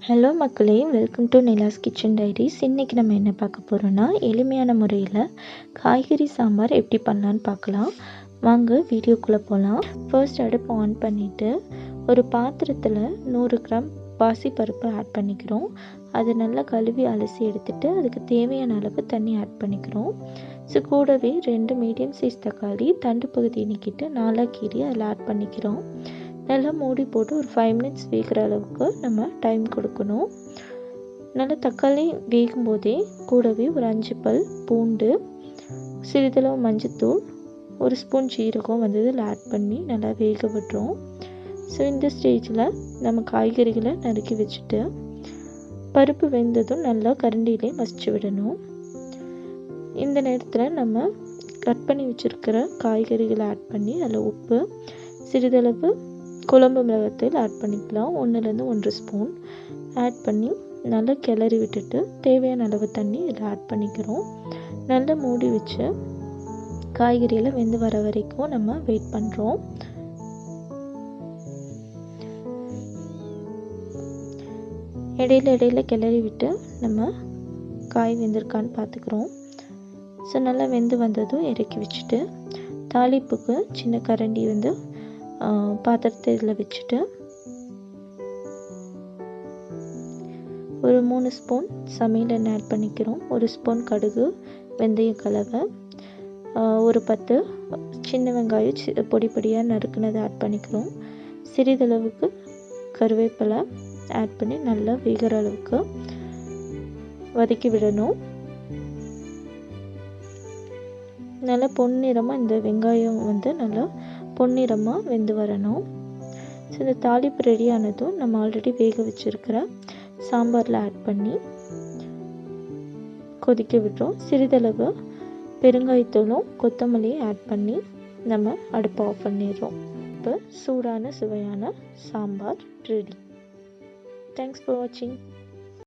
Hello மக்களே, welcome to Nila's kitchen diaries. இன்றைக்கி நம்ம என்ன பார்க்க போகிறோன்னா, எளிமையான முறையில் காய்கறி சாம்பார் எப்படி பண்ணலான்னு பார்க்கலாம். வாங்க வீடியோக்குள்ளே போகலாம். ஃபர்ஸ்ட் அடுப்பு ஆன் பண்ணிவிட்டு ஒரு பாத்திரத்தில் 100 கிராம் பாசிப்பருப்பு ஆட் பண்ணிக்கிறோம். அது நல்லா கழுவி அலசி எடுத்துகிட்டு அதுக்கு தேவையான அளவு தண்ணி ஆட் பண்ணிக்கிறோம். ஸோ கூடவே 2 மீடியம் சைஸ் தக்காளி தண்டு பகுதியை நீக்கிட்டு 4 கீரி அதில் ஆட் பண்ணிக்கிறோம். நல்லா மூடி போட்டு ஒரு 5 மினிட்ஸ் வேகிற அளவுக்கு நம்ம டைம் கொடுக்கணும். நல்லா தக்காளி வேகும் போதே கூடவே ஒரு 5 பல் பூண்டு, சிறிதளவு மஞ்சத்தூள், 1 ஸ்பூன் ஜீரகம் இதில் ஆட் பண்ணி நல்லா வேக விட்டுறோம். ஸோ இந்த ஸ்டேஜில் நம்ம காய்கறிகளை நறுக்கி வச்சுட்டு பருப்பு வெந்ததும் நல்லா கரண்டியிலே மசிச்சு விடணும். இந்த நேரத்தில் நம்ம கட் பண்ணி வச்சுருக்கிற காய்கறிகளை ஆட் பண்ணி அதில் உப்பு, சிறிதளவு குழம்பு மிளகாத்தூள் ஆட் பண்ணிக்கலாம். 1லேருந்து 1 ஸ்பூன் ஆட் பண்ணி நல்லா கிளறி விட்டுட்டு தேவையான அளவு தண்ணி இதில் ஆட் பண்ணிக்கிறோம். நல்லா மூடி வச்சு காய்கறியில் வெந்து வர வரைக்கும் நம்ம வெயிட் பண்ணுறோம். இடையில கிளறி விட்டு நம்ம காய் வெந்திருக்கான்னு பார்த்துக்கிறோம். ஸோ நல்லா வெந்து வந்ததும் இறக்கி வச்சுட்டு தாளிப்புக்கு சின்ன கரண்டி பாத்திரத்தை இதில் வச்சுட்டு ஒரு 3 ஸ்பூன் சமையல் எண்ணெய் ஆட் பண்ணிக்கிறோம். 1 ஸ்பூன் கடுகு, வெந்தயம் கலவை, ஒரு 10 சின்ன வெங்காயம் பொடி பொடியாக நறுக்குனதை ஆட் பண்ணிக்கிறோம். சிறிதளவுக்கு கருவேப்பிலை ஆட் பண்ணி நல்லா வேகிற அளவுக்கு வதக்கி விடணும். நல்லா பொன்னிறமாக இந்த வெங்காயம் நல்லா பொன்னிறமாக வெந்து வரணும். ஸோ இந்த தாளிப்பு ரெடியானதும் நம்ம ஆல்ரெடி வேக வச்சுருக்கிற சாம்பாரில் ஆட் பண்ணி கொதிக்க விடுறோம். சிறிதளவு பெருங்காயத்தூளும் கொத்தமல்லியும் ஆட் பண்ணி நம்ம அடுப்பை ஆஃப் பண்ணிடுறோம். இப்போ சூடான சுவையான சாம்பார் ரெடி. தேங்க்ஸ் ஃபார் வாட்சிங்.